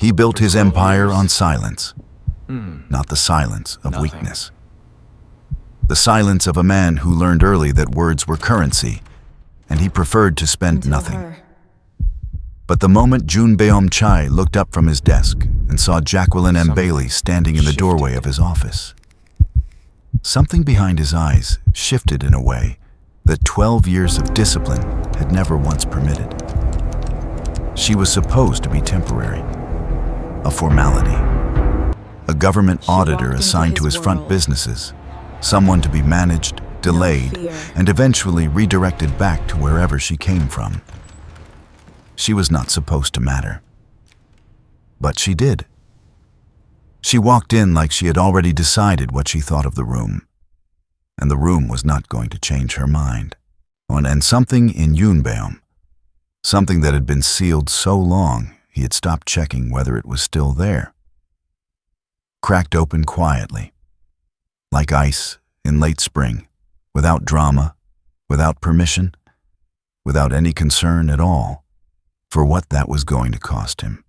He built his empire on silence, not the silence of weakness. The silence of a man who learned early that words were currency, and he preferred to spend nothing. But the moment Jun Beom Chai looked up from his desk and saw Jacqueline M. Bailey standing in the doorway of his office, something behind his eyes shifted in a way that 12 years of discipline had never once permitted. She was supposed to be temporary, a formality, a government auditor assigned to his front businesses, someone to be managed, delayed, and eventually redirected back to wherever she came from. She was not supposed to matter. But she did. She walked in like she had already decided what she thought of the room, and the room was not going to change her mind. And something in Yunbeom, something that had been sealed so long he had stopped checking whether it was still there, cracked open quietly, like ice in late spring, without drama, without permission, without any concern at all for what that was going to cost him.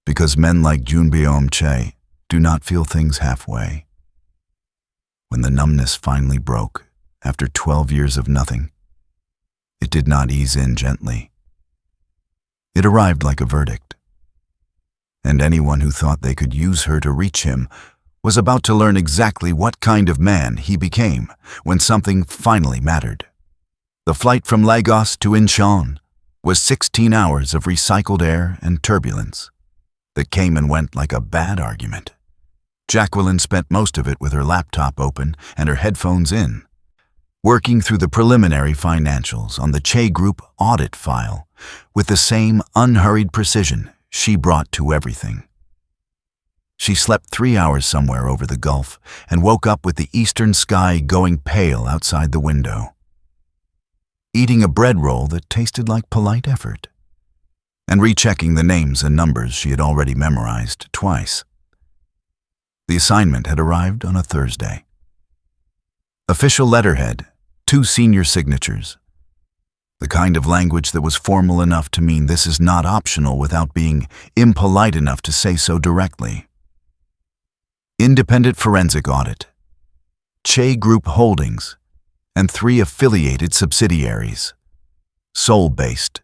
Because men like Jun Beom Che do not feel things halfway. When the numbness finally broke, after 12 years of nothing, it did not ease in gently. It arrived like a verdict. And anyone who thought they could use her to reach him was about to learn exactly what kind of man he became when something finally mattered. The flight from Lagos to Incheon was 16 hours of recycled air and turbulence that came and went like a bad argument. Jacqueline spent most of it with her laptop open and her headphones in, working through the preliminary financials on the Che Group audit file with the same unhurried precision she brought to everything. She slept 3 hours somewhere over the Gulf and woke up with the eastern sky going pale outside the window, eating a bread roll that tasted like polite effort, and rechecking the names and numbers she had already memorized twice. The assignment had arrived on a Thursday. Official letterhead, 2 senior signatures, the kind of language that was formal enough to mean this is not optional without being impolite enough to say so directly. Independent forensic audit, Che Group Holdings, and 3 affiliated subsidiaries. Seoul-based.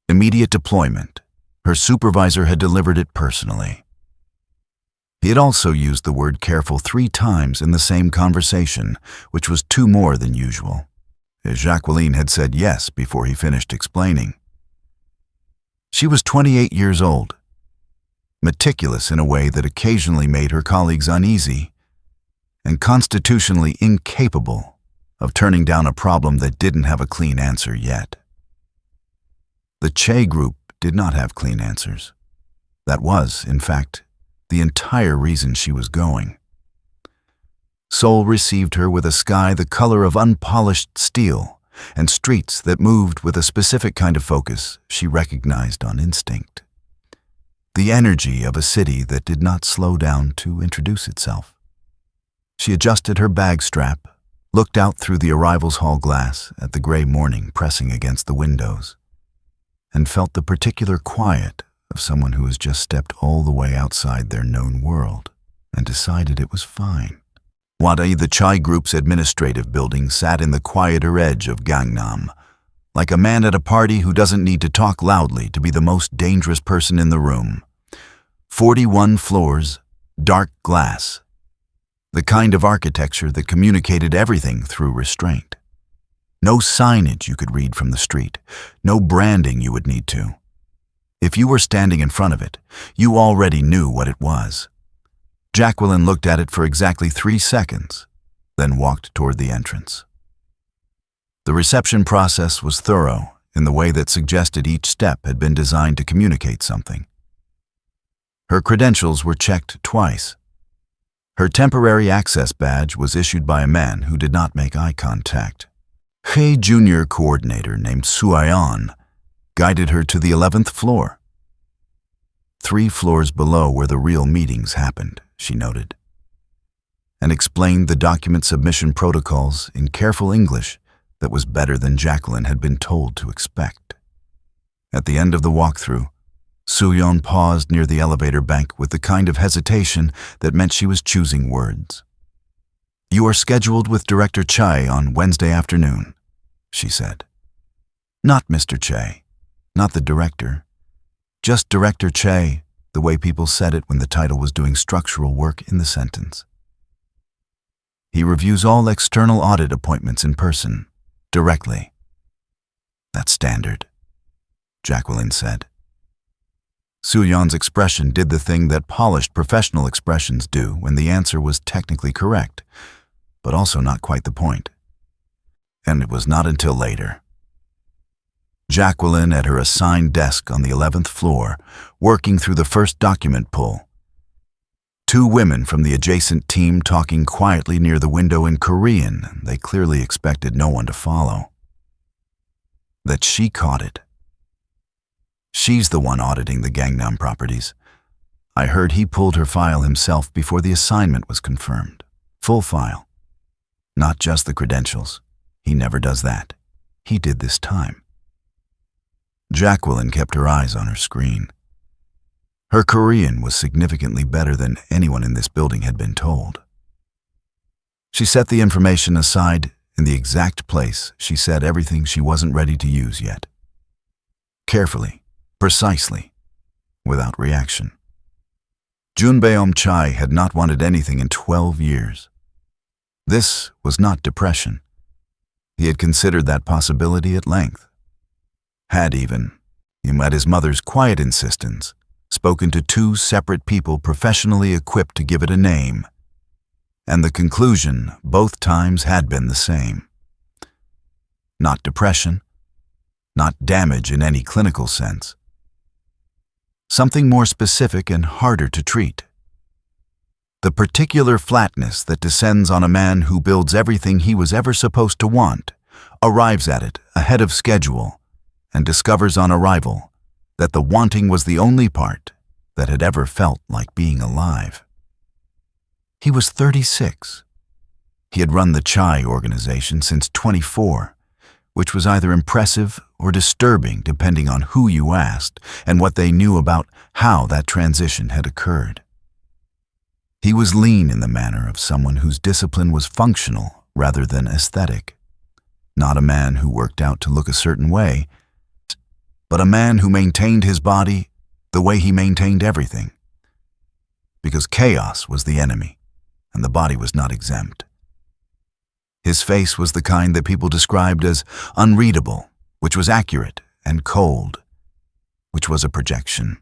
Immediate deployment. Her supervisor had delivered it personally. He had also used the word careful 3 times in the same conversation, which was 2 more than usual. Jacqueline had said yes before he finished explaining. She was 28 years old, meticulous in a way that occasionally made her colleagues uneasy, and constitutionally incapable of turning down a problem that didn't have a clean answer yet. The Che Group did not have clean answers. That was, in fact, the entire reason she was going. Seoul received her with a sky the color of unpolished steel and streets that moved with a specific kind of focus she recognized on instinct. The energy of a city that did not slow down to introduce itself. She adjusted her bag strap, looked out through the arrivals hall glass at the gray morning pressing against the windows, and felt the particular quiet of someone who has just stepped all the way outside their known world and decided it was fine. Wadai, the Chai Group's administrative building, sat in the quieter edge of Gangnam, like a man at a party who doesn't need to talk loudly to be the most dangerous person in the room. 41 floors, dark glass, the kind of architecture that communicated everything through restraint. No signage you could read from the street, no branding you would need to. If you were standing in front of it, you already knew what it was. Jacqueline looked at it for exactly 3 seconds, then walked toward the entrance. The reception process was thorough in the way that suggested each step had been designed to communicate something. Her credentials were checked twice. Her temporary access badge was issued by a man who did not make eye contact. A junior coordinator named Suayon guided her to the 11th floor. 3 floors below where the real meetings happened, she noted, and explained the document submission protocols in careful English that was better than Jacqueline had been told to expect. At the end of the walkthrough, Soo-yeon paused near the elevator bank with the kind of hesitation that meant she was choosing words. "You are scheduled with Director Chae on Wednesday afternoon," she said. "Not Mr. Chae, not the director. Just Director Chae," the way people said it when the title was doing structural work in the sentence. "He reviews all external audit appointments in person, directly." "That's standard," Jacqueline said. Soo-yeon's expression did the thing that polished professional expressions do when the answer was technically correct, but also not quite the point. And it was not until later. Jacqueline at her assigned desk on the 11th floor, working through the first document pull. Two women from the adjacent team talking quietly near the window in Korean they clearly expected no one to follow. That she caught it. She's the one auditing the Gangnam properties. I heard he pulled her file himself before the assignment was confirmed. Full file. Not just the credentials. He never does that. He did this time. Jacqueline kept her eyes on her screen. Her Korean was significantly better than anyone in this building had been told. She set the information aside in the exact place she said everything she wasn't ready to use yet. Carefully, precisely, without reaction. Junbeom Chae had not wanted anything in 12 years. This was not depression. He had considered that possibility at length. Had even, at his mother's quiet insistence, spoken to two separate people professionally equipped to give it a name. And the conclusion both times had been the same. Not depression, not damage in any clinical sense. Something more specific and harder to treat. The particular flatness that descends on a man who builds everything he was ever supposed to want, arrives at it ahead of schedule, and discovers on arrival that the wanting was the only part that had ever felt like being alive. He was 36. He had run the Chae organization since 24, which was either impressive or disturbing depending on who you asked and what they knew about how that transition had occurred. He was lean in the manner of someone whose discipline was functional rather than aesthetic. Not a man who worked out to look a certain way, but a man who maintained his body the way he maintained everything. Because chaos was the enemy, and the body was not exempt. His face was the kind that people described as unreadable, which was accurate, and cold, which was a projection.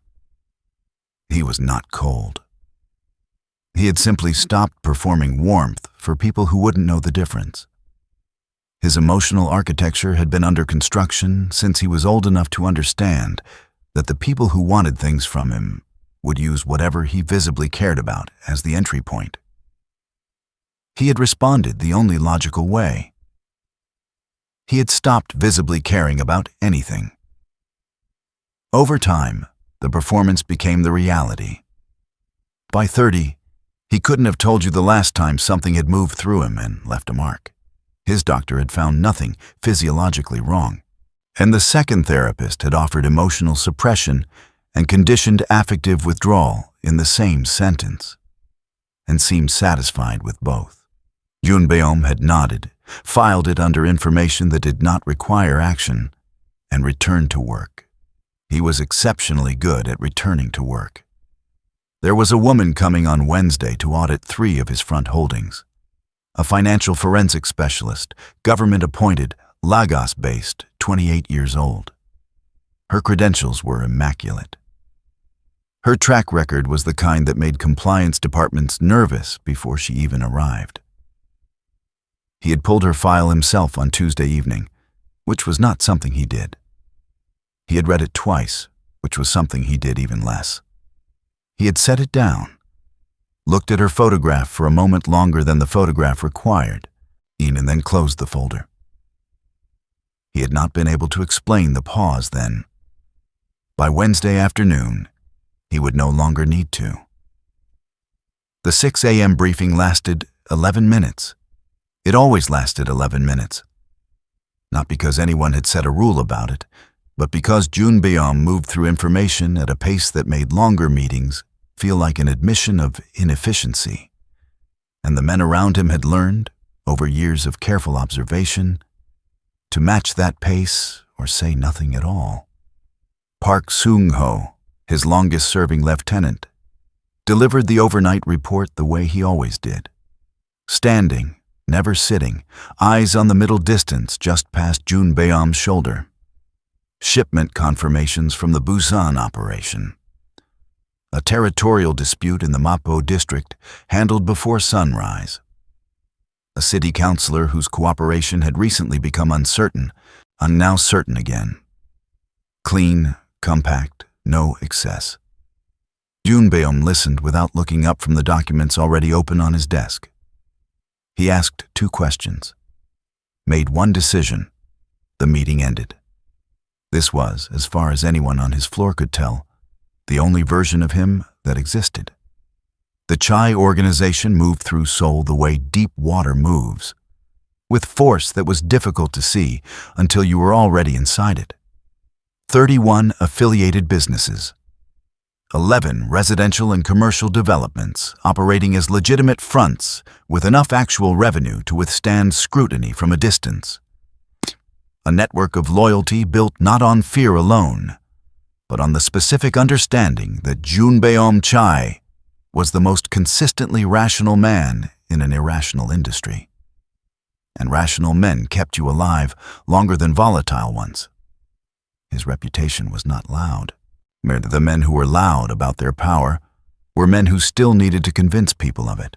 He was not cold. He had simply stopped performing warmth for people who wouldn't know the difference. His emotional architecture had been under construction since he was old enough to understand that the people who wanted things from him would use whatever he visibly cared about as the entry point. He had responded the only logical way. He had stopped visibly caring about anything. Over time, the performance became the reality. By 30, he couldn't have told you the last time something had moved through him and left a mark. His doctor had found nothing physiologically wrong, and the second therapist had offered emotional suppression and conditioned affective withdrawal in the same sentence, and seemed satisfied with both. Junbeom had nodded, filed it under information that did not require action, and returned to work. He was exceptionally good at returning to work. There was a woman coming on Wednesday to audit 3 of his front holdings. A financial forensic specialist, government-appointed, Lagos-based, 28 years old. Her credentials were immaculate. Her track record was the kind that made compliance departments nervous before she even arrived. He had pulled her file himself on Tuesday evening, which was not something he did. He had read it twice, which was something he did even less. He had set it down, looked at her photograph for a moment longer than the photograph required, and then closed the folder. He had not been able to explain the pause then. By Wednesday afternoon, he would no longer need to. The 6 a.m. briefing lasted 11 minutes. It always lasted 11 minutes. Not because anyone had set a rule about it, But because Jun Beom moved through information at a pace that made longer meetings feel like an admission of inefficiency, and the men around him had learned, over years of careful observation, to match that pace or say nothing at all. Park Seung-ho, his longest-serving lieutenant, delivered the overnight report the way he always did. Standing, never sitting, eyes on the middle distance just past Jun Beom's shoulder. Shipment confirmations from the Busan operation. A territorial dispute in the Mapo district handled before sunrise. A city councilor whose cooperation had recently become uncertain, and now certain again. Clean, compact, no excess. Jun Beom listened without looking up from the documents already open on his desk. He asked 2 questions. Made one decision. The meeting ended. This was, as far as anyone on his floor could tell, the only version of him that existed. The Chai organization moved through Seoul the way deep water moves, with force that was difficult to see until you were already inside it. 31 affiliated businesses, 11 residential and commercial developments operating as legitimate fronts with enough actual revenue to withstand scrutiny from a distance. A network of loyalty built not on fear alone, but on the specific understanding that Jun Beom Chai was the most consistently rational man in an irrational industry. And rational men kept you alive longer than volatile ones. His reputation was not loud. The men who were loud about their power were men who still needed to convince people of it.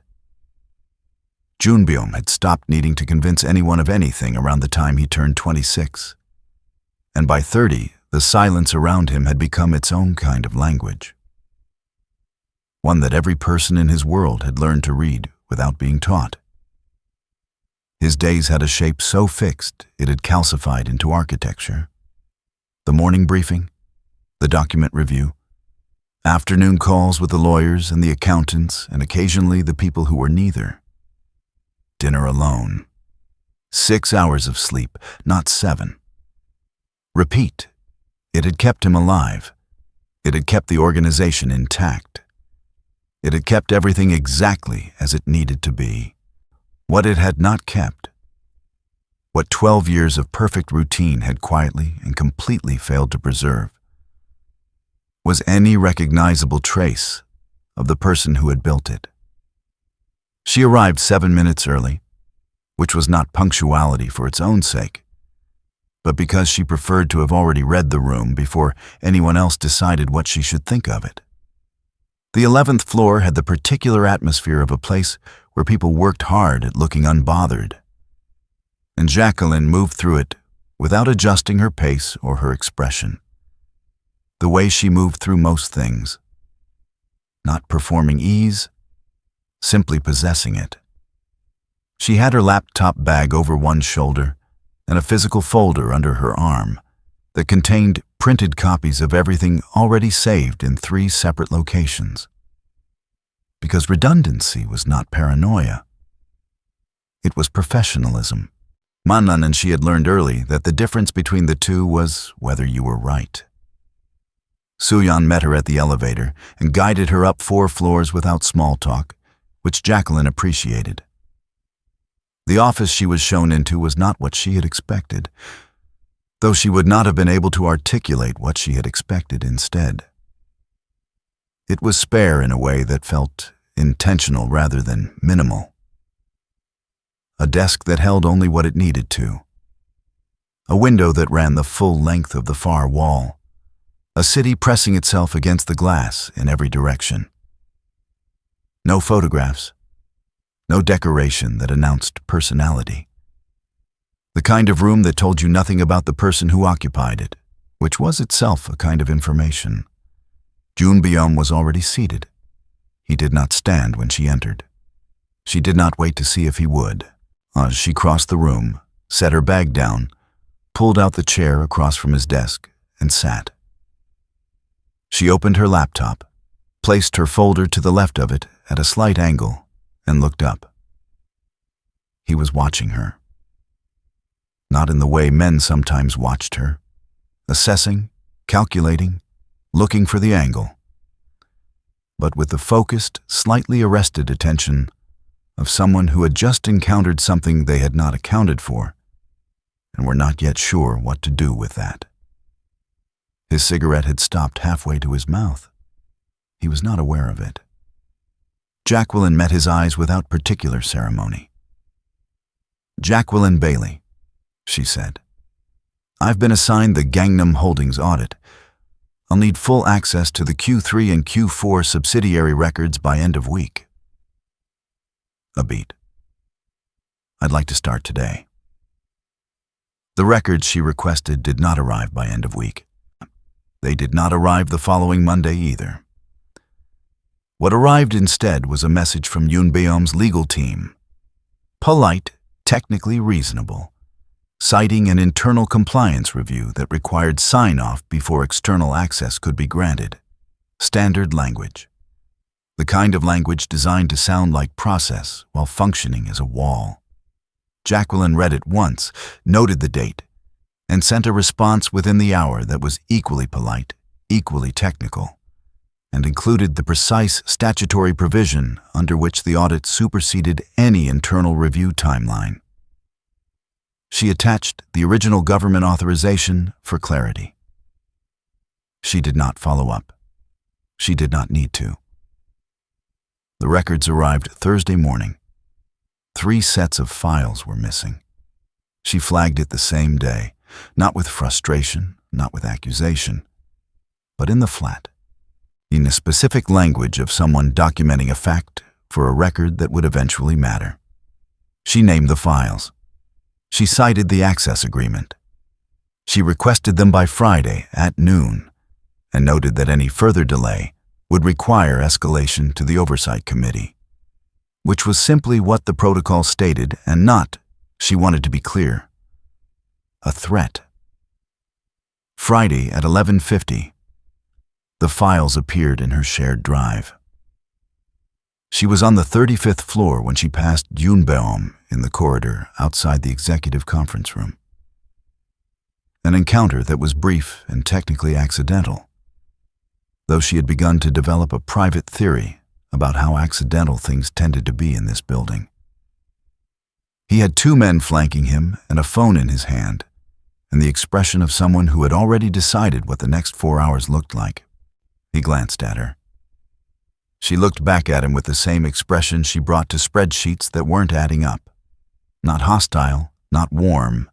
Jun Beom had stopped needing to convince anyone of anything around the time he turned 26. And by 30, the silence around him had become its own kind of language. One that every person in his world had learned to read without being taught. His days had a shape so fixed it had calcified into architecture. The morning briefing, the document review, afternoon calls with the lawyers and the accountants and occasionally the people who were neither. Dinner alone. 6 hours of sleep, not 7. Repeat. It had kept him alive. It had kept the organization intact. It had kept everything exactly as it needed to be. What it had not kept, what 12 years of perfect routine had quietly and completely failed to preserve, was any recognizable trace of the person who had built it. She arrived 7 minutes early, which was not punctuality for its own sake, but because she preferred to have already read the room before anyone else decided what she should think of it. The 11th floor had the particular atmosphere of a place where people worked hard at looking unbothered, and Jacqueline moved through it without adjusting her pace or her expression. The way she moved through most things, not performing ease, simply possessing it. She had her laptop bag over one shoulder and a physical folder under her arm that contained printed copies of everything already saved in 3 separate locations. Because redundancy was not paranoia. It was professionalism. Manan and she had learned early that the difference between the two was whether you were right. Suyan met her at the elevator and guided her up 4 floors without small talk, which Jacqueline appreciated. The office she was shown into was not what she had expected, though she would not have been able to articulate what she had expected instead. It was spare in a way that felt intentional rather than minimal. A desk that held only what it needed to. A window that ran the full length of the far wall. A city pressing itself against the glass in every direction. No photographs. No decoration that announced personality. The kind of room that told you nothing about the person who occupied it, which was itself a kind of information. Jun Beom was already seated. He did not stand when she entered. She did not wait to see if he would. As she crossed the room, set her bag down, pulled out the chair across from his desk, and sat. She opened her laptop, placed her folder to the left of it at a slight angle, and looked up. He was watching her. Not in the way men sometimes watched her, assessing, calculating, looking for the angle, but with the focused, slightly arrested attention of someone who had just encountered something they had not accounted for and were not yet sure what to do with that. His cigarette had stopped halfway to his mouth. He was not aware of it. Jacqueline met his eyes without particular ceremony. "Jacqueline Bailey," she said. "I've been assigned the Gangnam Holdings audit. I'll need full access to the Q3 and Q4 subsidiary records by end of week." A beat. "I'd like to start today." The records she requested did not arrive by end of week. They did not arrive the following Monday either. What arrived instead was a message from Unyielding's legal team. Polite, technically reasonable, citing an internal compliance review that required sign-off before external access could be granted. Standard language. The kind of language designed to sound like process while functioning as a wall. Jacqueline read it once, noted the date, and sent a response within the hour that was equally polite, equally technical, and included the precise statutory provision under which the audit superseded any internal review timeline. She attached the original government authorization for clarity. She did not follow up. She did not need to. The records arrived Thursday morning. 3 sets of files were missing. She flagged it the same day, not with frustration, not with accusation, but in the flat, in the specific language of someone documenting a fact for a record that would eventually matter. She named the files. She cited the access agreement. She requested them by Friday at noon and noted that any further delay would require escalation to the Oversight Committee, which was simply what the protocol stated and not, she wanted to be clear, a threat. Friday at 11:50, the files appeared in her shared drive. She was on the 35th floor when she passed Unyielding in the corridor outside the executive conference room. An encounter that was brief and technically accidental, though she had begun to develop a private theory about how accidental things tended to be in this building. He had 2 men flanking him and a phone in his hand, and the expression of someone who had already decided what the next 4 hours looked like. He glanced at her. She looked back at him with the same expression she brought to spreadsheets that weren't adding up. Not hostile, not warm,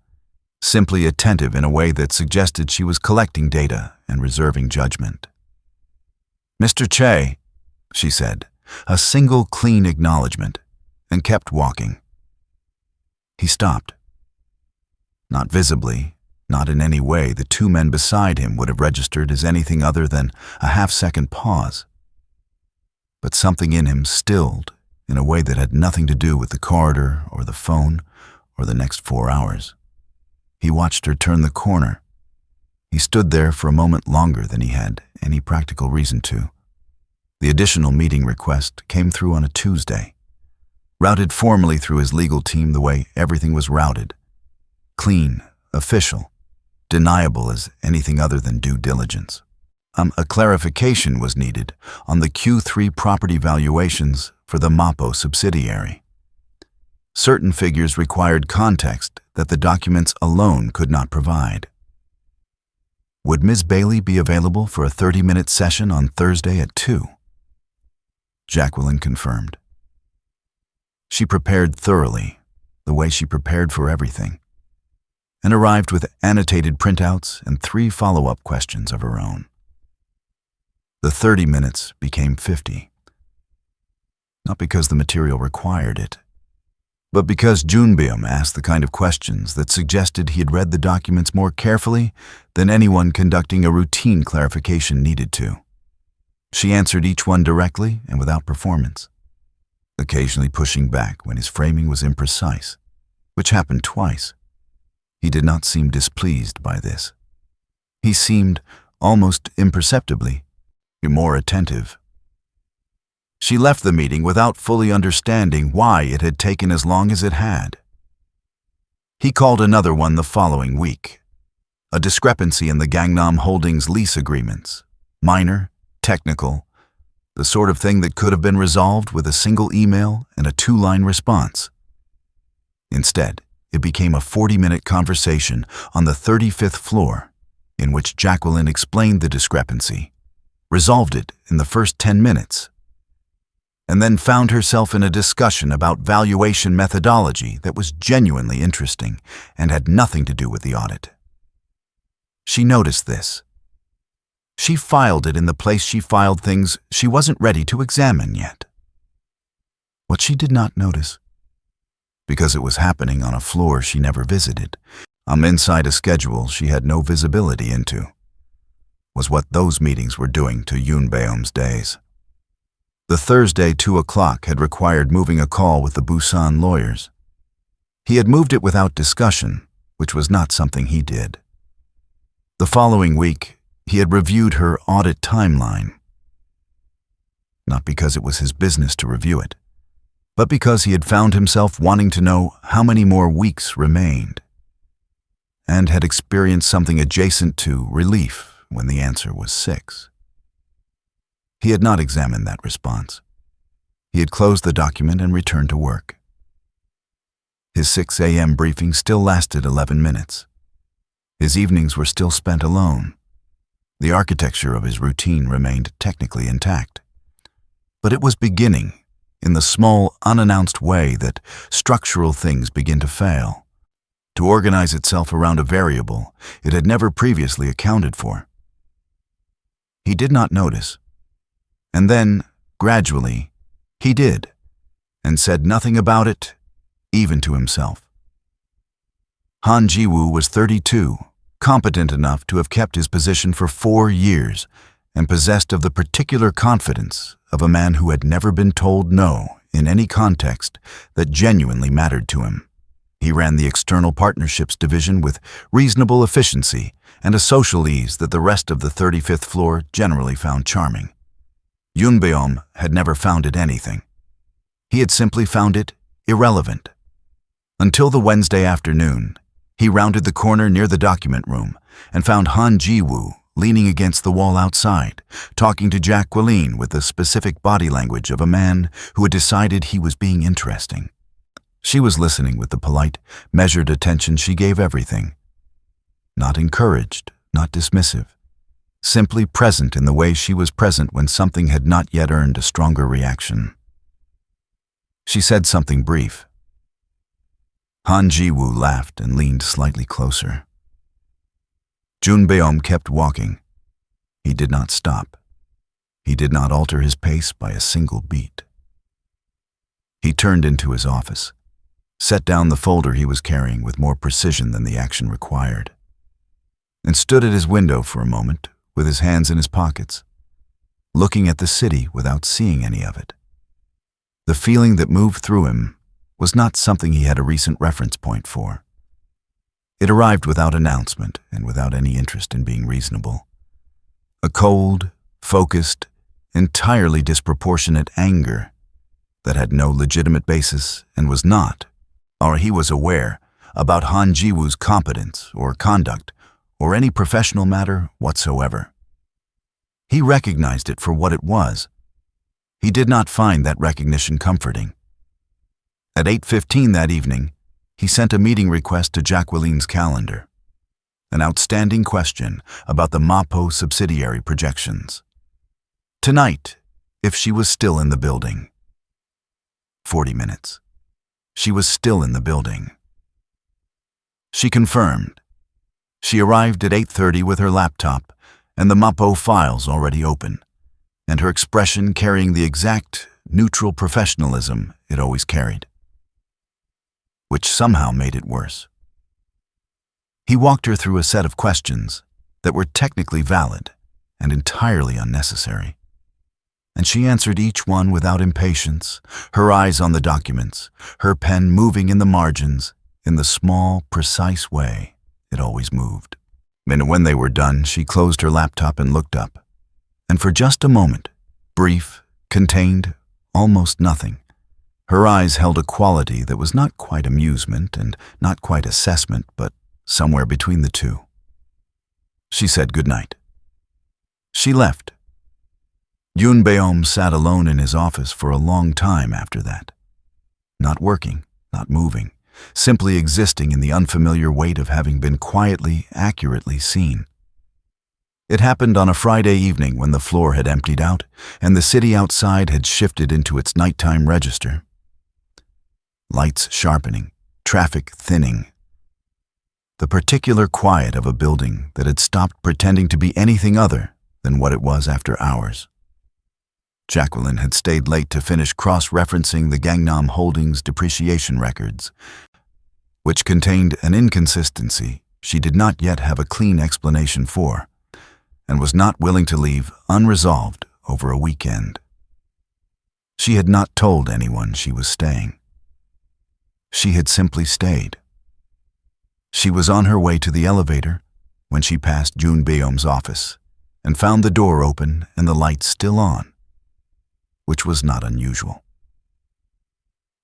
simply attentive in a way that suggested she was collecting data and reserving judgment. "Mr. Che," she said, a single clean acknowledgement, and kept walking. He stopped. Not visibly, not in any way the 2 men beside him would have registered as anything other than a half-second pause. But something in him stilled in a way that had nothing to do with the corridor or the phone or the next 4 hours. He watched her turn the corner. He stood there for a moment longer than he had any practical reason to. The additional meeting request came through on a Tuesday, routed formally through his legal team the way everything was routed. Clean, official, deniable as anything other than due diligence. A clarification was needed on the Q3 property valuations for the Mafia subsidiary. Certain figures required context that the documents alone could not provide. Would Ms. Bailey be available for a 30-minute session on Thursday at 2? Jacqueline confirmed. She prepared thoroughly, the way she prepared for everything, and arrived with annotated printouts and 3 follow-up questions of her own. The 30 minutes became 50. Not because the material required it, but because Unyielding asked the kind of questions that suggested he had read the documents more carefully than anyone conducting a routine clarification needed to. She answered each one directly and without performance, occasionally pushing back when his framing was imprecise, which happened twice. He did not seem displeased by this. He seemed, almost imperceptibly, more attentive. She left the meeting without fully understanding why it had taken as long as it had. He called another one the following week. A discrepancy in the Gangnam Holdings lease agreements. Minor, technical, the sort of thing that could have been resolved with a single email and a 2-line response. Instead, it became a 40-minute conversation on the 35th floor in which Jacqueline explained the discrepancy, resolved it in the first 10 minutes, and then found herself in a discussion about valuation methodology that was genuinely interesting and had nothing to do with the audit. She noticed this. She filed it in the place she filed things she wasn't ready to examine yet. What she did not notice, because it was happening on a floor she never visited, inside a schedule she had no visibility into, was what those meetings were doing to Yoonbeom's days. The Thursday 2 o'clock had required moving a call with the Busan lawyers. He had moved it without discussion, which was not something he did. The following week, he had reviewed her audit timeline. Not because it was his business to review it, but because he had found himself wanting to know how many more weeks remained, and had experienced something adjacent to relief when the answer was 6. He had not examined that response. He had closed the document and returned to work. His 6 a.m. briefing still lasted 11 minutes. His evenings were still spent alone. The architecture of his routine remained technically intact. But it was beginning, in the small, unannounced way that structural things begin to fail, to organize itself around a variable it had never previously accounted for. He did not notice. And then, gradually, he did, and said nothing about it, even to himself. Han Ji-woo was 32, competent enough to have kept his position for 4 years, and possessed of the particular confidence of a man who had never been told no in any context that genuinely mattered to him. He ran the external partnerships division with reasonable efficiency and a social ease that the rest of the 35th floor generally found charming. Yoonbeom had never found it anything. He had simply found it irrelevant. Until the Wednesday afternoon, he rounded the corner near the document room and found Han Ji-woo leaning against the wall outside, talking to Jacqueline with the specific body language of a man who had decided he was being interesting. She was listening with the polite, measured attention she gave everything. Not encouraged, not dismissive. Simply present in the way she was present when something had not yet earned a stronger reaction. She said something brief. Han Ji-woo laughed and leaned slightly closer. Junbeom kept walking. He did not stop. He did not alter his pace by a single beat. He turned into his office, set down the folder he was carrying with more precision than the action required, and stood at his window for a moment with his hands in his pockets, looking at the city without seeing any of it. The feeling that moved through him was not something he had a recent reference point for. It arrived without announcement and without any interest in being reasonable. A cold, focused, entirely disproportionate anger that had no legitimate basis and was not, or he was aware, about Han Ji-woo's competence or conduct or any professional matter whatsoever. He recognized it for what it was. He did not find that recognition comforting. At 8:15 that evening, he sent a meeting request to Jacqueline's calendar. An outstanding question about the MAPO subsidiary projections. Tonight, if she was still in the building. 40 minutes. She was still in the building. She confirmed. She arrived at 8:30 with her laptop and the MAPO files already open, and her expression carrying the exact, neutral professionalism it always carried, which somehow made it worse. He walked her through a set of questions that were technically valid and entirely unnecessary, and she answered each one without impatience, her eyes on the documents, her pen moving in the margins in the small, precise way it always moved. And when they were done, she closed her laptop and looked up, and for just a moment, brief, contained almost nothing, her eyes held a quality that was not quite amusement and not quite assessment, but somewhere between the two. She said goodnight. She left. Yoon Beom sat alone in his office for a long time after that. Not working, not moving, simply existing in the unfamiliar weight of having been quietly, accurately seen. It happened on a Friday evening when the floor had emptied out and the city outside had shifted into its nighttime register. Lights sharpening, traffic thinning. The particular quiet of a building that had stopped pretending to be anything other than what it was after hours. Jacqueline had stayed late to finish cross-referencing the Gangnam Holdings depreciation records, which contained an inconsistency she did not yet have a clean explanation for, and was not willing to leave unresolved over a weekend. She had not told anyone she was staying. She had simply stayed. She was on her way to the elevator when she passed Yoon Beom's office and found the door open and the lights still on, which was not unusual.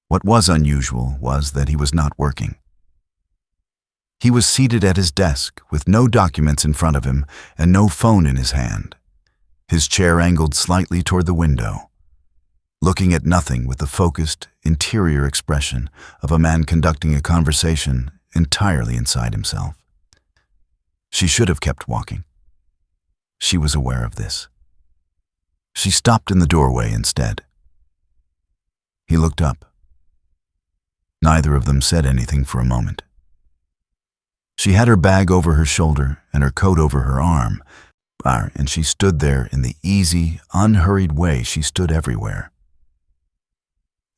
What was unusual was that he was not working. He was seated at his desk with no documents in front of him and no phone in his hand, his chair angled slightly toward the window, looking at nothing with the focused, interior expression of a man conducting a conversation entirely inside himself. She should have kept walking. She was aware of this. She stopped in the doorway instead. He looked up. Neither of them said anything for a moment. She had her bag over her shoulder and her coat over her arm, and she stood there in the easy, unhurried way she stood everywhere.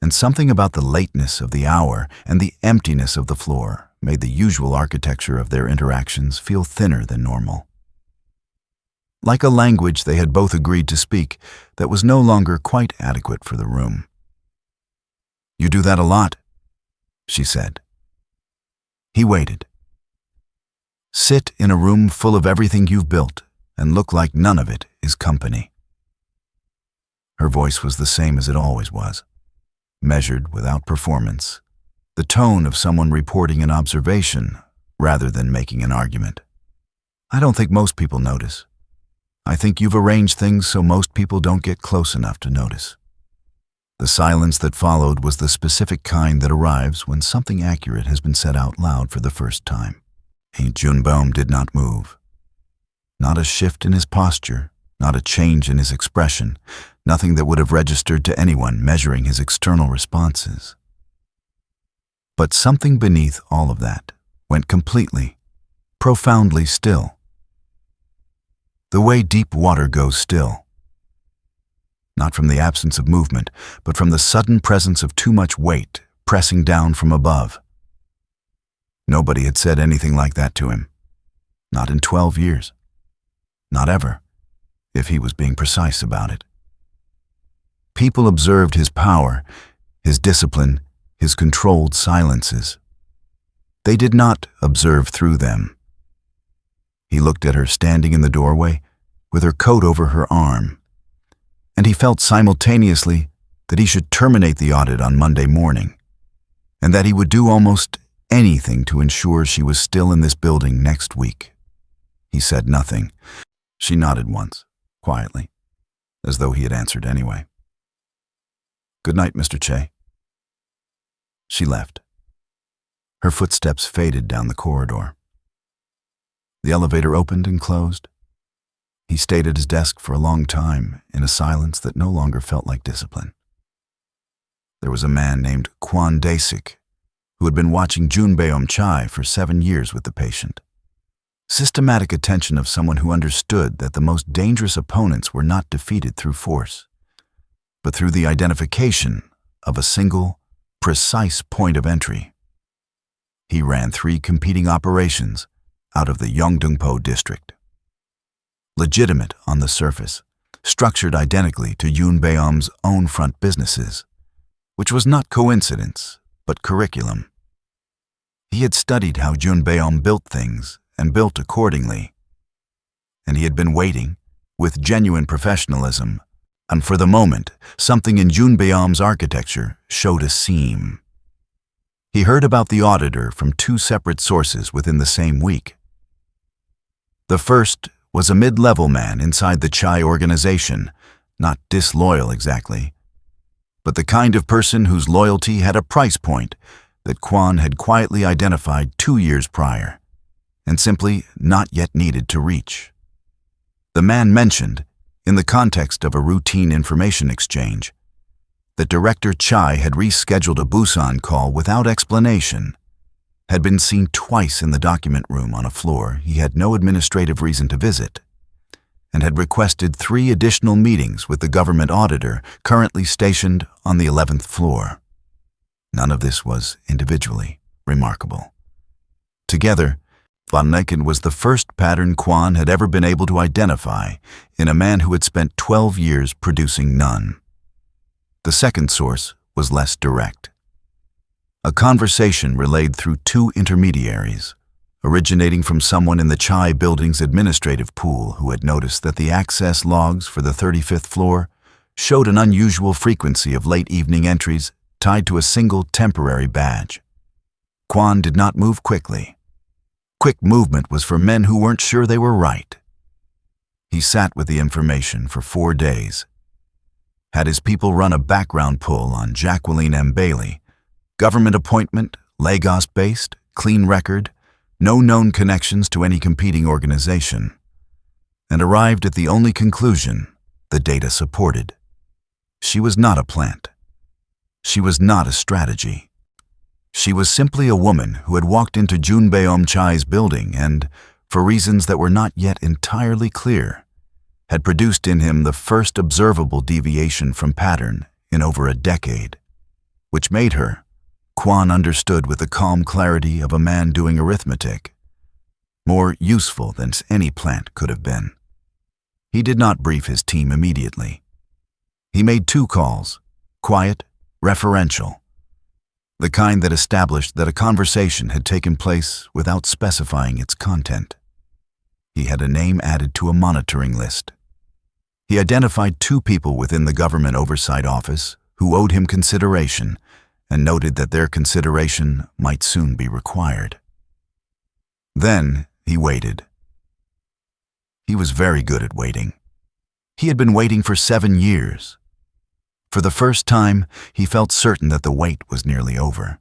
And something about the lateness of the hour and the emptiness of the floor made the usual architecture of their interactions feel thinner than normal. Like a language they had both agreed to speak that was no longer quite adequate for the room. "You do that a lot," she said. He waited. "Sit in a room full of everything you've built and look like none of it is company." Her voice was the same as it always was, measured without performance, the tone of someone reporting an observation rather than making an argument. "I don't think most people notice. I think you've arranged things so most people don't get close enough to notice." The silence that followed was the specific kind that arrives when something accurate has been said out loud for the first time. Yoon Beom did not move. Not a shift in his posture, not a change in his expression, nothing that would have registered to anyone measuring his external responses. But something beneath all of that went completely, profoundly still. The way deep water goes still. Not from the absence of movement, but from the sudden presence of too much weight pressing down from above. Nobody had said anything like that to him. Not in 12 years. Not ever, if he was being precise about it. People observed his power, his discipline, his controlled silences. They did not observe through them. He looked at her standing in the doorway, with her coat over her arm, and he felt simultaneously that he should terminate the audit on Monday morning, and that he would do almost anything to ensure she was still in this building next week. He said nothing. She nodded once, quietly, as though he had answered anyway. "Good night, Mr. Che." She left. Her footsteps faded down the corridor. The elevator opened and closed. He stayed at his desk for a long time in a silence that no longer felt like discipline. There was a man named Kwon Dae-sik who had been watching Yoon Beom Chai for 7 years with the patient. Systematic attention of someone who understood that the most dangerous opponents were not defeated through force, but through the identification of a single, precise point of entry. He ran 3 competing operations out of the Yeongdeungpo district. Legitimate on the surface, structured identically to Yoon Beom's own front businesses, which was not coincidence, but curriculum. He had studied how Yoon Beom built things and built accordingly. And he had been waiting, with genuine professionalism, and for the moment, something in Yoon Beom's architecture showed a seam. He heard about the auditor from 2 separate sources within the same week. The first was a mid-level man inside the Chai organization, not disloyal exactly, but the kind of person whose loyalty had a price point that Quan had quietly identified 2 years prior, and simply not yet needed to reach. The man mentioned, in the context of a routine information exchange, that Director Chai had rescheduled a Busan call without explanation, had been seen twice in the document room on a floor he had no administrative reason to visit, and had requested 3 additional meetings with the government auditor currently stationed on the 11th floor. None of this was individually remarkable. Together, Von Necken was the first pattern Quan had ever been able to identify in a man who had spent 12 years producing none. The second source was less direct. A conversation relayed through 2 intermediaries, originating from someone in the Chai building's administrative pool who had noticed that the access logs for the 35th floor showed an unusual frequency of late evening entries tied to a single temporary badge. Quan did not move quickly. Quick movement was for men who weren't sure they were right. He sat with the information for 4 days, had his people run a background pull on Jacqueline M. Bailey, government appointment, Lagos-based, clean record, no known connections to any competing organization, and arrived at the only conclusion the data supported. She was not a plant. She was not a strategy. She was simply a woman who had walked into Junbeom Chai's building and, for reasons that were not yet entirely clear, had produced in him the first observable deviation from pattern in over a decade, which made her, Quan understood with the calm clarity of a man doing arithmetic, more useful than any plant could have been. He did not brief his team immediately. He made 2 calls, quiet, referential, the kind that established that a conversation had taken place without specifying its content. He had a name added to a monitoring list. He identified 2 people within the government oversight office who owed him consideration, and noted that their consideration might soon be required. Then he waited. He was very good at waiting. He had been waiting for 7 years. For the first time, he felt certain that the wait was nearly over.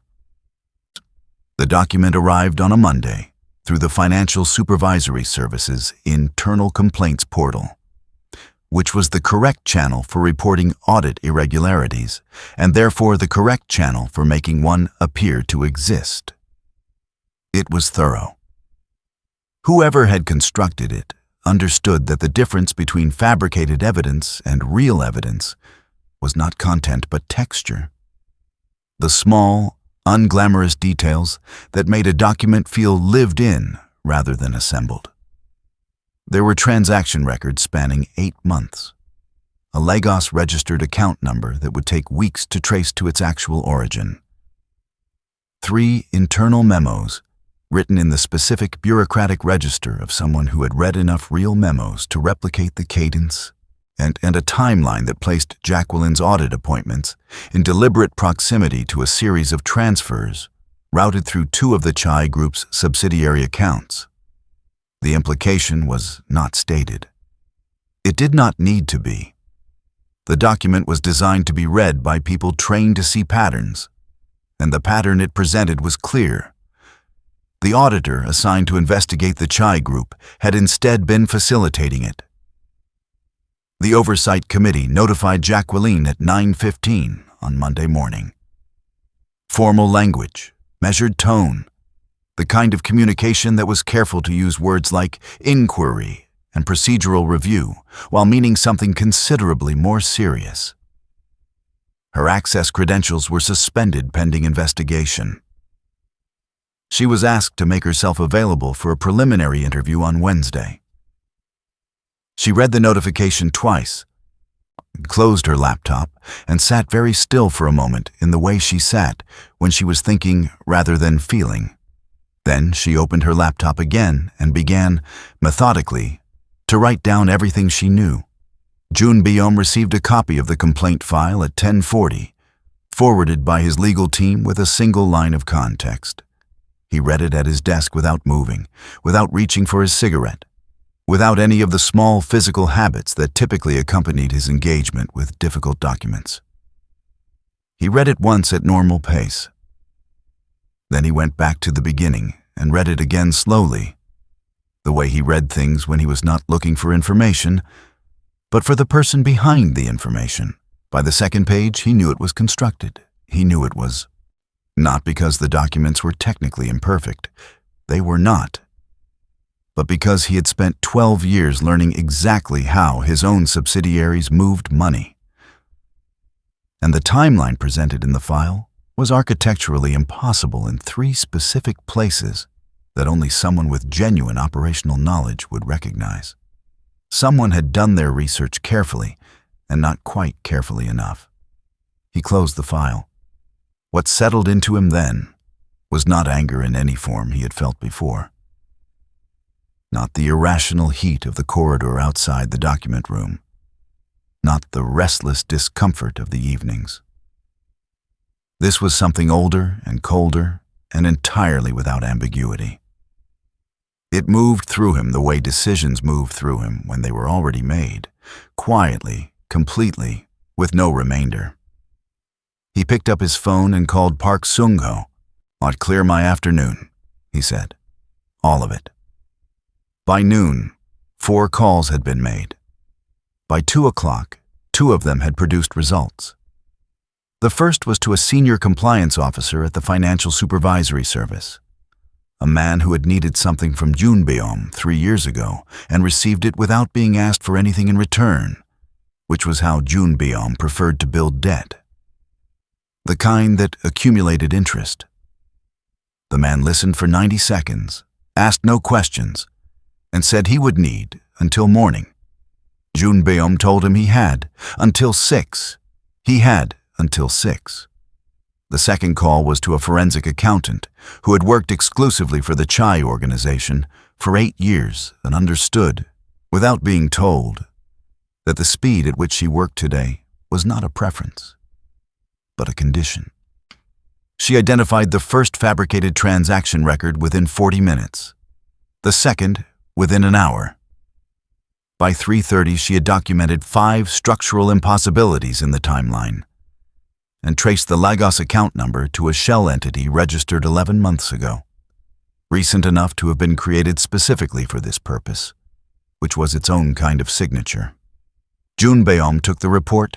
The document arrived on a Monday through the Financial Supervisory Services Internal Complaints Portal, which was the correct channel for reporting audit irregularities, and therefore the correct channel for making one appear to exist. It was thorough. Whoever had constructed it understood that the difference between fabricated evidence and real evidence was not content but texture. The small, unglamorous details that made a document feel lived in rather than assembled. There were transaction records spanning 8 months, a Lagos-registered account number that would take weeks to trace to its actual origin, 3 internal memos written in the specific bureaucratic register of someone who had read enough real memos to replicate the cadence, and a timeline that placed Jacqueline's audit appointments in deliberate proximity to a series of transfers routed through 2 of the Chai Group's subsidiary accounts. The implication was not stated. It did not need to be. The document was designed to be read by people trained to see patterns, and the pattern it presented was clear. The auditor assigned to investigate the Chai Group had instead been facilitating it. The Oversight Committee notified Jacqueline at 9:15 on Monday morning. Formal language, measured tone, the kind of communication that was careful to use words like inquiry and procedural review while meaning something considerably more serious. Her access credentials were suspended pending investigation. She was asked to make herself available for a preliminary interview on Wednesday. She read the notification twice, closed her laptop, and sat very still for a moment in the way she sat when she was thinking rather than feeling. Then she opened her laptop again and began, methodically, to write down everything she knew. Junbeom received a copy of the complaint file at 10:40, forwarded by his legal team with a single line of context. He read it at his desk without moving, without reaching for his cigarette, without any of the small physical habits that typically accompanied his engagement with difficult documents. He read it once at normal pace. Then he went back to the beginning and read it again slowly, the way he read things when he was not looking for information, but for the person behind the information. By the second page, he knew it was constructed. He knew it was not because the documents were technically imperfect. They were not. But because he had spent 12 years learning exactly how his own subsidiaries moved money. And the timeline presented in the file was architecturally impossible in 3 specific places that only someone with genuine operational knowledge would recognize. Someone had done their research carefully, and not quite carefully enough. He closed the file. What settled into him then was not anger in any form he had felt before. Not the irrational heat of the corridor outside the document room. Not the restless discomfort of the evenings. This was something older and colder and entirely without ambiguity. It moved through him the way decisions moved through him when they were already made, quietly, completely, with no remainder. He picked up his phone and called Park Sung-ho. "I'd clear my afternoon," he said. All of it. By noon, 4 calls had been made. By 2 o'clock, 2 of them had produced results. The first was to a senior compliance officer at the Financial Supervisory Service, a man who had needed something from Junbeom 3 years ago and received it without being asked for anything in return, which was how Junbeom preferred to build debt. The kind that accumulated interest. The man listened for 90 seconds, asked no questions, and said he would need until morning. Junbeom told him he had until 6. He had until 6. The second call was to a forensic accountant who had worked exclusively for the Chai organization for 8 years and understood, without being told, that the speed at which she worked today was not a preference, but a condition. She identified the first fabricated transaction record within 40 minutes, the second within an hour. By 3:30, she had documented 5 structural impossibilities in the timeline and traced the Lagos account number to a shell entity registered 11 months ago, recent enough to have been created specifically for this purpose, which was its own kind of signature. Junbeom took the report,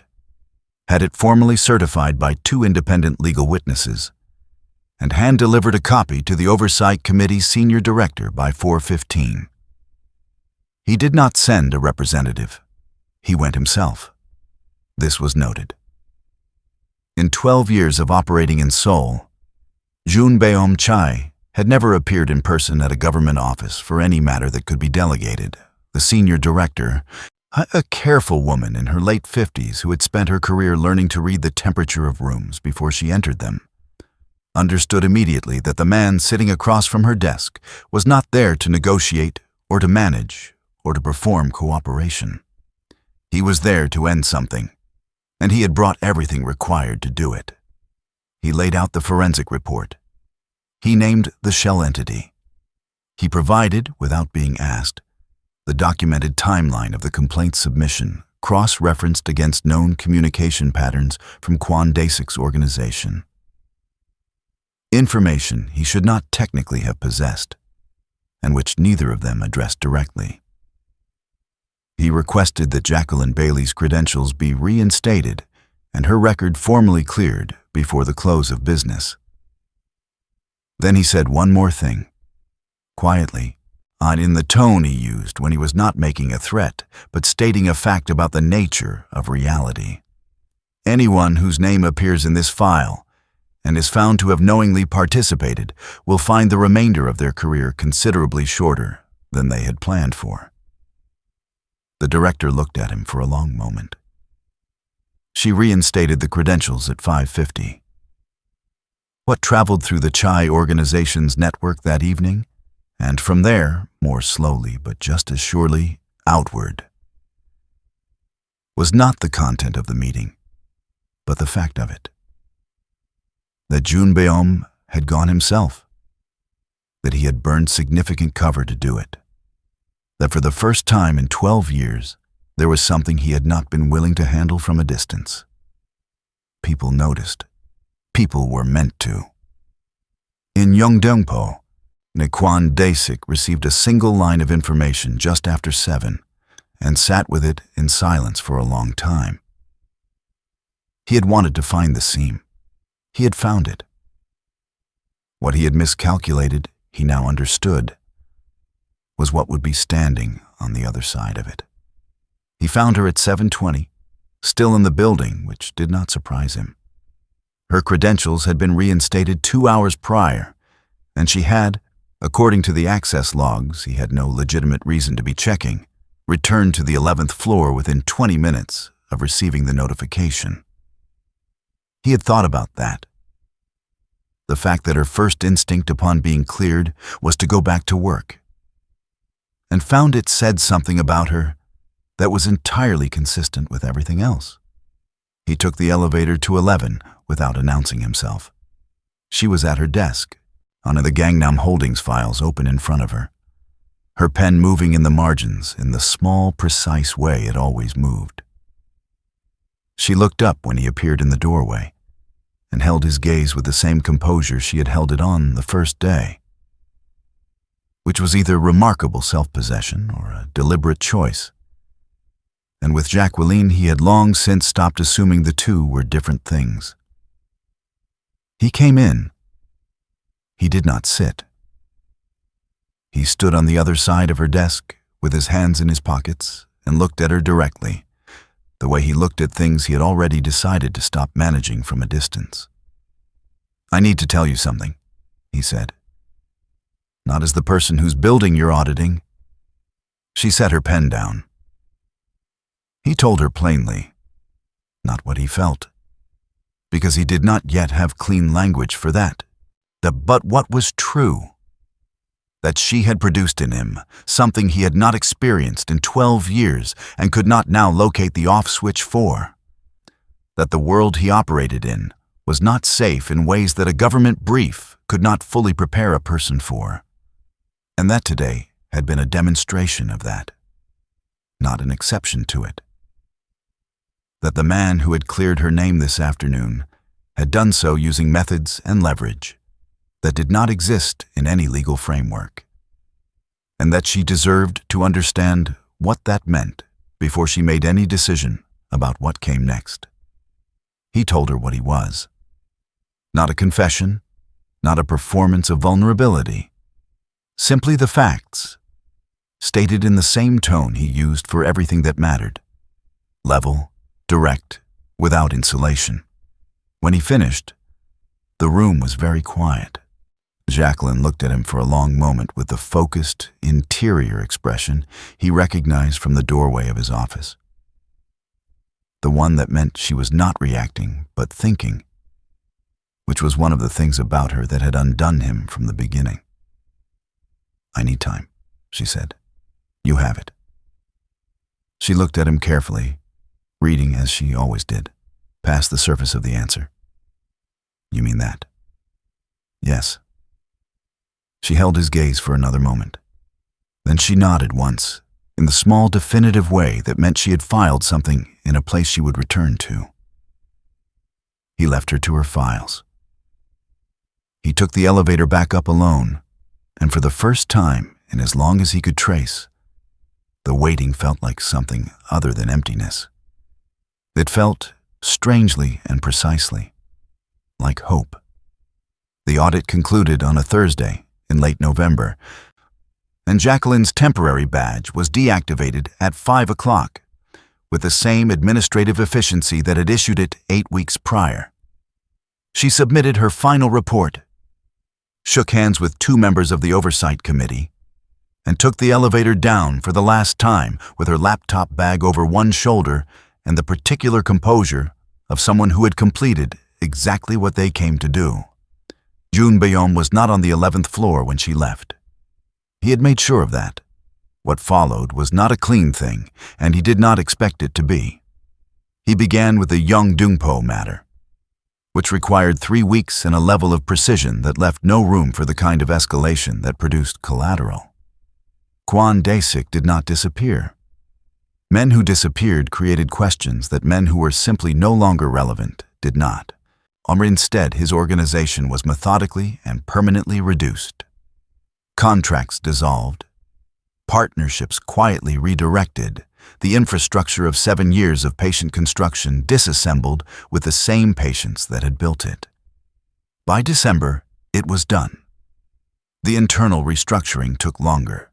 had it formally certified by 2 independent legal witnesses, and hand-delivered a copy to the Oversight Committee's senior director by 4:15. He did not send a representative. He went himself. This was noted. In 12 years of operating in Seoul, Junbeom Chai had never appeared in person at a government office for any matter that could be delegated. The senior director, a careful woman in her late 50s who had spent her career learning to read the temperature of rooms before she entered them, understood immediately that the man sitting across from her desk was not there to negotiate or to manage or to perform cooperation. He was there to end something, and he had brought everything required to do it. He laid out the forensic report. He named the shell entity. He provided, without being asked, the documented timeline of the complaint submission, cross-referenced against known communication patterns from Kwon Dasik's organization. Information he should not technically have possessed, and which neither of them addressed directly. He requested that Jacqueline Bailey's credentials be reinstated and her record formally cleared before the close of business. Then he said one more thing, quietly, and in the tone he used when he was not making a threat, but stating a fact about the nature of reality. Anyone whose name appears in this file and is found to have knowingly participated will find the remainder of their career considerably shorter than they had planned for. The director looked at him for a long moment. She reinstated the credentials at 5:50. What traveled through the Chai organization's network that evening, and from there, more slowly but just as surely, outward, was not the content of the meeting, but the fact of it. That Junbeom had gone himself, that he had burned significant cover to do it, that for the first time in 12 years, there was something he had not been willing to handle from a distance. People noticed. People were meant to. In Yeongdeungpo, Nakwon Daesik received a single line of information just after 7 and sat with it in silence for a long time. He had wanted to find the seam. He had found it. What he had miscalculated, he now understood, was what would be standing on the other side of it. He found her at 7:20, still in the building, which did not surprise him. Her credentials had been reinstated 2 hours prior, and she had, according to the access logs he had no legitimate reason to be checking, returned to the 11th floor within 20 minutes of receiving the notification. He had thought about that. The fact that her first instinct upon being cleared was to go back to work, and found it said something about her that was entirely consistent with everything else. He took the elevator to 11 without announcing himself. She was at her desk, one of the Gangnam Holdings files open in front of her, her pen moving in the margins in the small, precise way it always moved. She looked up when he appeared in the doorway and held his gaze with the same composure she had held it on the first day, which was either remarkable self-possession or a deliberate choice. And with Jacqueline, he had long since stopped assuming the two were different things. He came in. He did not sit. He stood on the other side of her desk with his hands in his pockets and looked at her directly, the way he looked at things he had already decided to stop managing from a distance. "I need to tell you something," he said. "Not as the person whose building you're auditing." She set her pen down. He told her plainly, not what he felt, because he did not yet have clean language for that, but what was true, that she had produced in him something he had not experienced in 12 years and could not now locate the off switch for, that the world he operated in was not safe in ways that a government brief could not fully prepare a person for, and that today had been a demonstration of that, not an exception to it. That the man who had cleared her name this afternoon had done so using methods and leverage that did not exist in any legal framework, and that she deserved to understand what that meant before she made any decision about what came next. He told her what he was. Not a confession, not a performance of vulnerability, simply the facts, stated in the same tone he used for everything that mattered, level, direct, without insulation. When he finished, the room was very quiet. Jacqueline looked at him for a long moment with the focused, interior expression he recognized from the doorway of his office. The one that meant she was not reacting, but thinking, which was one of the things about her that had undone him from the beginning. "I need time," she said. "You have it." She looked at him carefully, reading as she always did, past the surface of the answer. "You mean that?" "Yes." She held his gaze for another moment. Then she nodded once, in the small definitive way that meant she had filed something in a place she would return to. He left her to her files. He took the elevator back up alone, and for the first time in as long as he could trace, the waiting felt like something other than emptiness. It felt, strangely and precisely, like hope. The audit concluded on a Thursday in late November, and Jacqueline's temporary badge was deactivated at 5 o'clock, with the same administrative efficiency that had issued it 8 weeks prior. She submitted her final report, shook hands with 2 members of the Oversight Committee, and took the elevator down for the last time with her laptop bag over one shoulder and the particular composure of someone who had completed exactly what they came to do. Jun Beom was not on the 11th floor when she left. He had made sure of that. What followed was not a clean thing, and he did not expect it to be. He began with the Yeongdeungpo matter, which required 3 weeks and a level of precision that left no room for the kind of escalation that produced collateral. Quan Dasik did not disappear. Men who disappeared created questions that men who were simply no longer relevant did not. Instead, his organization was methodically and permanently reduced. Contracts dissolved. Partnerships quietly redirected. The infrastructure of 7 years of patient construction disassembled with the same patients that had built it. By December, it was done. The internal restructuring took longer.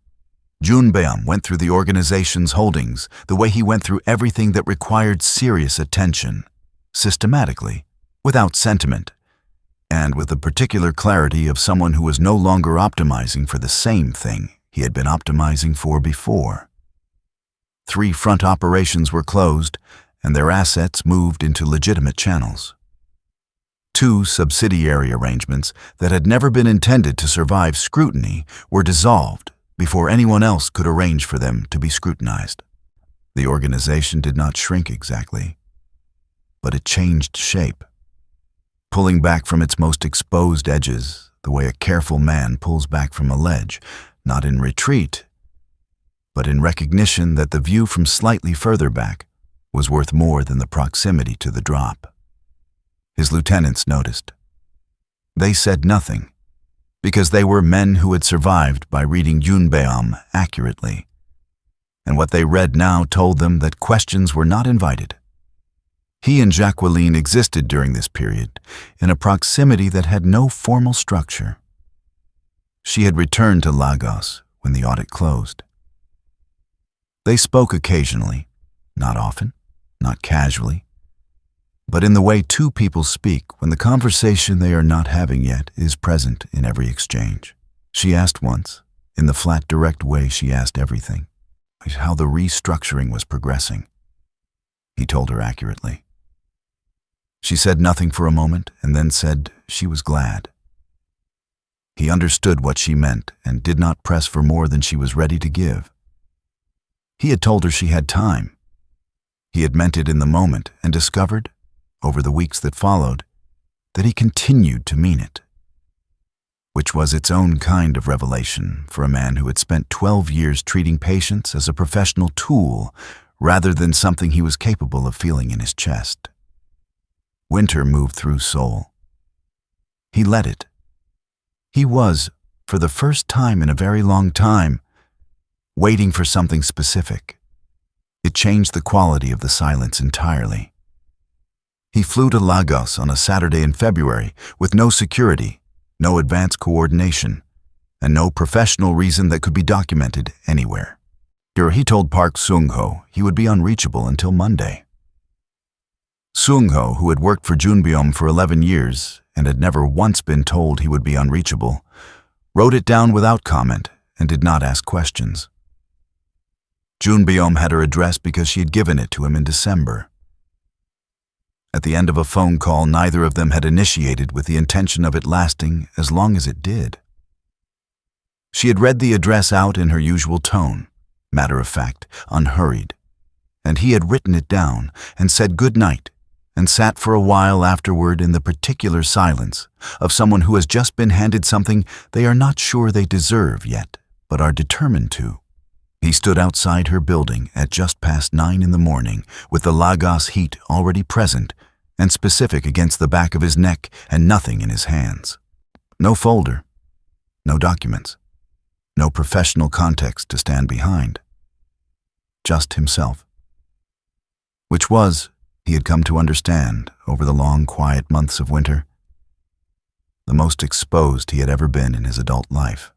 Jun Beom went through the organization's holdings the way he went through everything that required serious attention, systematically, without sentiment, and with the particular clarity of someone who was no longer optimizing for the same thing he had been optimizing for before. 3 front operations were closed, and their assets moved into legitimate channels. 2 subsidiary arrangements that had never been intended to survive scrutiny were dissolved before anyone else could arrange for them to be scrutinized. The organization did not shrink exactly, but it changed shape, pulling back from its most exposed edges the way a careful man pulls back from a ledge, not in retreat, but in recognition that the view from slightly further back was worth more than the proximity to the drop. His lieutenants noticed. They said nothing, because they were men who had survived by reading Jun Beom accurately, and what they read now told them that questions were not invited. He and Jacqueline existed during this period in a proximity that had no formal structure. She had returned to Lagos when the audit closed. They spoke occasionally, not often, not casually, but in the way 2 people speak when the conversation they are not having yet is present in every exchange. She asked once, in the flat, direct way she asked everything, how the restructuring was progressing. He told her accurately. She said nothing for a moment and then said she was glad. He understood what she meant and did not press for more than she was ready to give. He had told her she had time. He had meant it in the moment and discovered, over the weeks that followed, that he continued to mean it, which was its own kind of revelation for a man who had spent 12 years treating patients as a professional tool rather than something he was capable of feeling in his chest. Winter moved through Seoul. He let it. He was, for the first time in a very long time, waiting for something specific. It changed the quality of the silence entirely. He flew to Lagos on a Saturday in February with no security, no advance coordination, and no professional reason that could be documented anywhere. He told Park Sung-ho he would be unreachable until Monday. Sung-ho, who had worked for Jun Beom for 11 years and had never once been told he would be unreachable, wrote it down without comment and did not ask questions. Jun Beom had her address because she had given it to him in December. At the end of a phone call, neither of them had initiated with the intention of it lasting as long as it did. She had read the address out in her usual tone, matter-of-fact, unhurried, and he had written it down and said good night and sat for a while afterward in the particular silence of someone who has just been handed something they are not sure they deserve yet, but are determined to. He stood outside her building at just past 9 in the morning with the Lagos heat already present and specific against the back of his neck and nothing in his hands. No folder, no documents, no professional context to stand behind. Just himself. Which was, he had come to understand over the long, quiet months of winter, the most exposed he had ever been in his adult life.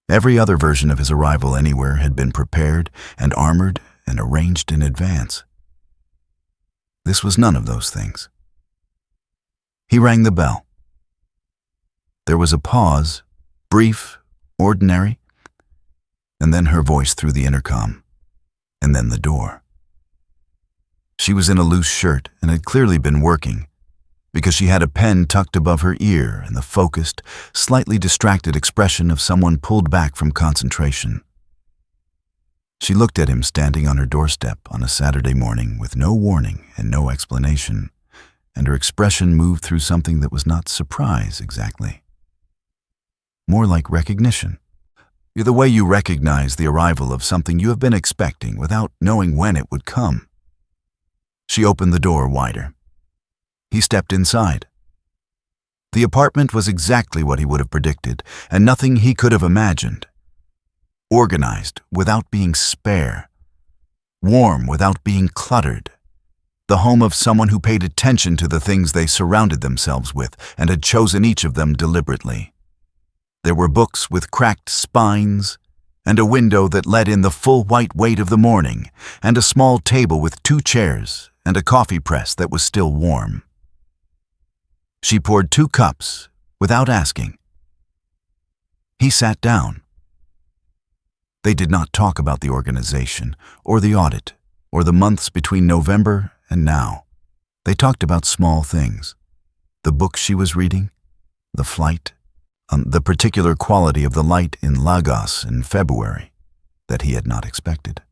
Every other version of his arrival anywhere had been prepared and armored and arranged in advance. This was none of those things. He rang the bell. There was a pause, brief, ordinary, and then her voice through the intercom, and then the door. She was in a loose shirt and had clearly been working, because she had a pen tucked above her ear and the focused, slightly distracted expression of someone pulled back from concentration. She looked at him standing on her doorstep on a Saturday morning with no warning and no explanation, and her expression moved through something that was not surprise exactly. More like recognition. The way you recognize the arrival of something you have been expecting without knowing when it would come. She opened the door wider. He stepped inside. The apartment was exactly what he would have predicted, and nothing he could have imagined. Organized without being spare. Warm without being cluttered. The home of someone who paid attention to the things they surrounded themselves with and had chosen each of them deliberately. There were books with cracked spines, and a window that let in the full white weight of the morning, and a small table with 2 chairs and a coffee press that was still warm. She poured 2 cups without asking. He sat down. They did not talk about the organization, or the audit, or the months between November and now. They talked about small things. The book she was reading, the flight, the particular quality of the light in Lagos in February that he had not expected.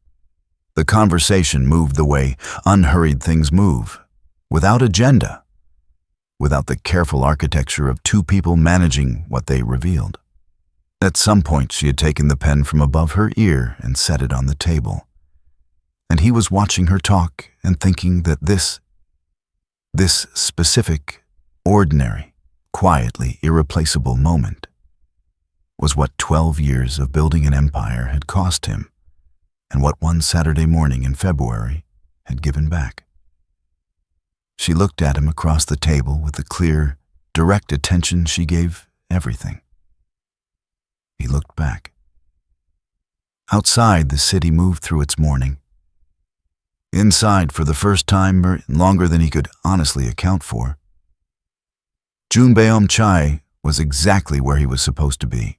The conversation moved the way unhurried things move, without agenda, without the careful architecture of 2 people managing what they revealed. At some point she had taken the pen from above her ear and set it on the table. And he was watching her talk and thinking that this specific, ordinary, quietly irreplaceable moment was what 12 years of building an empire had cost him, and what one Saturday morning in February had given back. She looked at him across the table with the clear, direct attention she gave everything. He looked back. Outside, the city moved through its morning. Inside, for the first time, longer than he could honestly account for, Junbeom Chai was exactly where he was supposed to be.